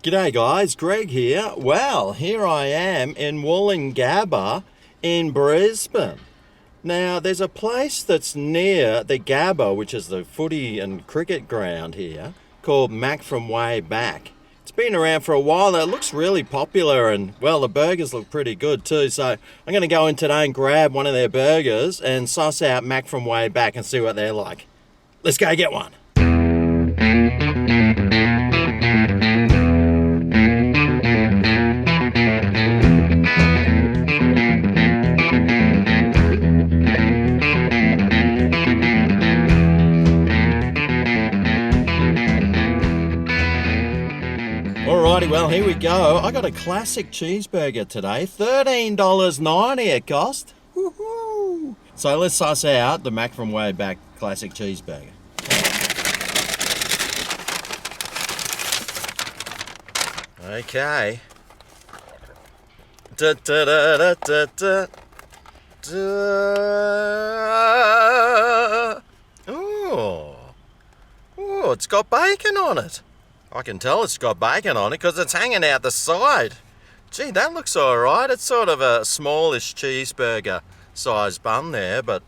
G'day guys, Greg here. Well, here I am in Woolloongabba in Brisbane. Now, there's a place that's near the Gabba, which is the footy and cricket ground here, called Mac from Way Back. It's been around for a while now. It looks really popular and, well, the burgers look pretty good too. So I'm going to go in today and grab one of their burgers and suss out Mac from Way Back and see what they're like. Let's go get one. Alrighty, well, here we go. I got a classic cheeseburger today. $13.90 it cost. Woohoo! So let's suss out the Mac from Way Back classic cheeseburger. Okay. Da, da, da, da, da, da. Da. Ooh. Ooh, it's got bacon on it. I can tell it's got bacon on it because it's hanging out the side. Gee, that looks alright. It's sort of a smallish cheeseburger size bun there, but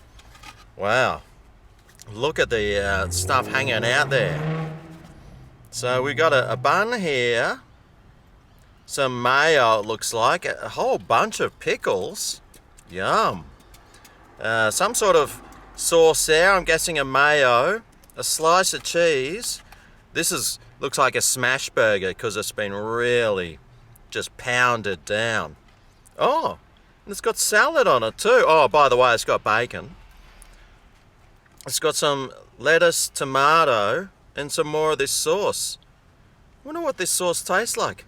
wow. Look at the stuff hanging out there. So we've got a bun here, some mayo it looks like, a whole bunch of pickles. Yum. Some sort of sauce there, I'm guessing a mayo, a slice of cheese. Looks like a smash burger because it's been really just pounded down. Oh, and it's got salad on it too. Oh, by the way, it's got bacon. It's got some lettuce, tomato, and some more of this sauce. I wonder what this sauce tastes like.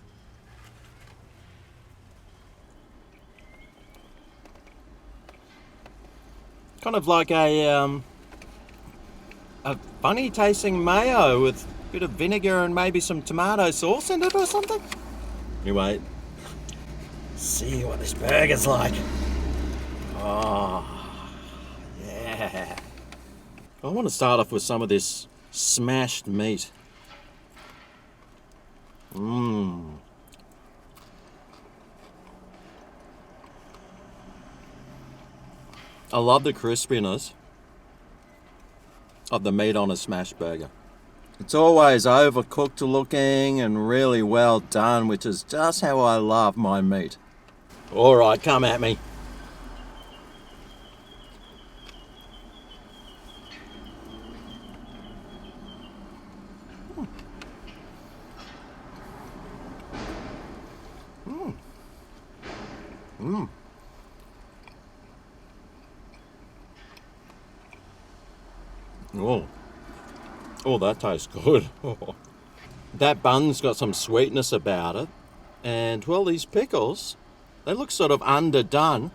Kind of like a funny tasting mayo with bit of vinegar and maybe some tomato sauce in it or something. Anyway, see what this burger's like. Oh, yeah. I want to start off with some of this smashed meat. I love the crispiness of the meat on a smashed burger. It's always overcooked looking and really well done, which is just how I love my meat. All right, come at me. Oh, that tastes good. That bun's got some sweetness about it. And, well, these pickles, they look sort of underdone.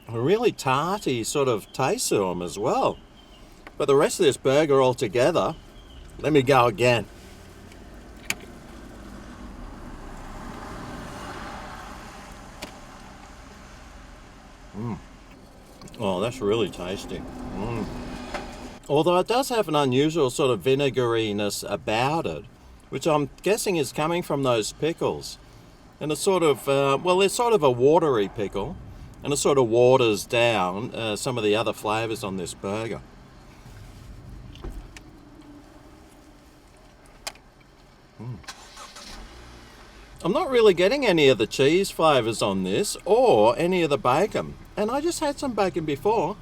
A really tarty sort of taste to them as well. But the rest of this burger altogether, let me go again. Oh, that's really tasty. Although it does have an unusual sort of vinegariness about it, which I'm guessing is coming from those pickles. And it's sort of, it's sort of a watery pickle, and it sort of waters down some of the other flavours on this burger. I'm not really getting any of the cheese flavours on this, or any of the bacon. And I just had some bacon before.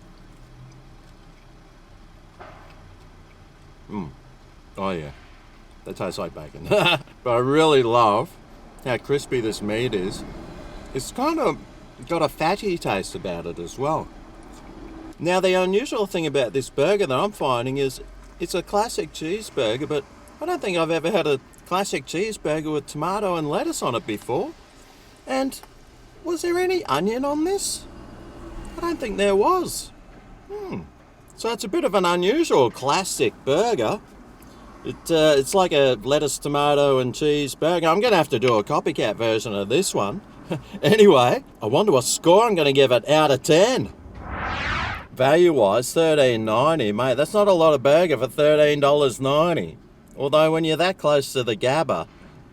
Oh yeah, that tastes like bacon. But I really love how crispy this meat is. It's kind of got a fatty taste about it as well. Now, the unusual thing about this burger that I'm finding is it's a classic cheeseburger, but I don't think I've ever had a classic cheeseburger with tomato and lettuce on it before. And was there any onion on this? I don't think there was. So it's a bit of an unusual classic burger. It's like a lettuce, tomato and cheese burger. I'm going to have to do a copycat version of this one. Anyway, I wonder what score I'm going to give it out of 10. Value-wise, $13.90. Mate, that's not a lot of burger for $13.90. Although when you're that close to the Gabba,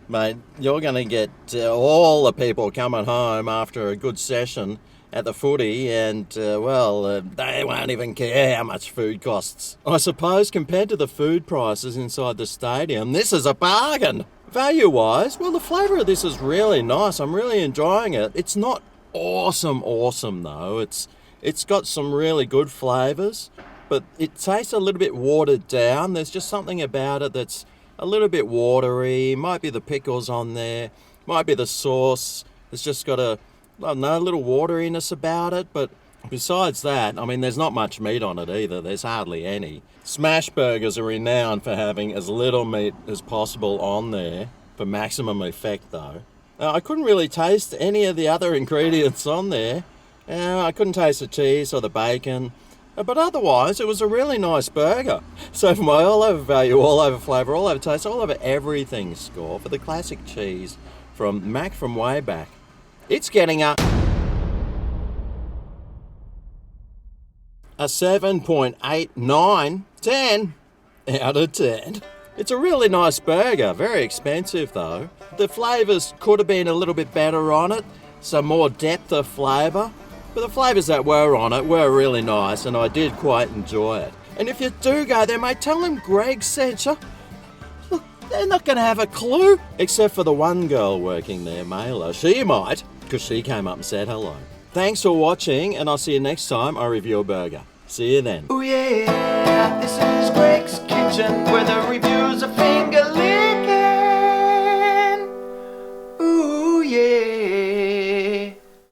mate, you're going to get all the people coming home after a good session at the footy, and they won't even care how much food costs. I suppose compared to the food prices inside the stadium, this is a bargain. Value-wise, well, the flavour of this is really nice. I'm really enjoying it. It's not awesome though. It's got some really good flavours, but it tastes a little bit watered down. There's just something about it that's a little bit watery. Might be the pickles on there, might be the sauce. It's just got a little wateriness about it, but besides that, I mean, there's not much meat on it either. There's hardly any. Smash burgers are renowned for having as little meat as possible on there for maximum effect though. I couldn't really taste any of the other ingredients on there. I couldn't taste the cheese or the bacon, but otherwise it was a really nice burger. So for my all over value, all over flavour, all over taste, all over everything score for the classic cheese from Mac from way back, it's getting a 7.89/10 out of 10. It's a really nice burger, very expensive though. The flavours could have been a little bit better on it, some more depth of flavour, but the flavours that were on it were really nice and I did quite enjoy it. And if you do go there, mate, tell them Greg sent you. Look, they're not going to have a clue, except for the one girl working there, Mailer. She might, because she came up and said hello. Thanks for watching, and I'll see you next time I review a burger. See you then. Oh yeah, this is Greg's Kitchen, where the reviews are finger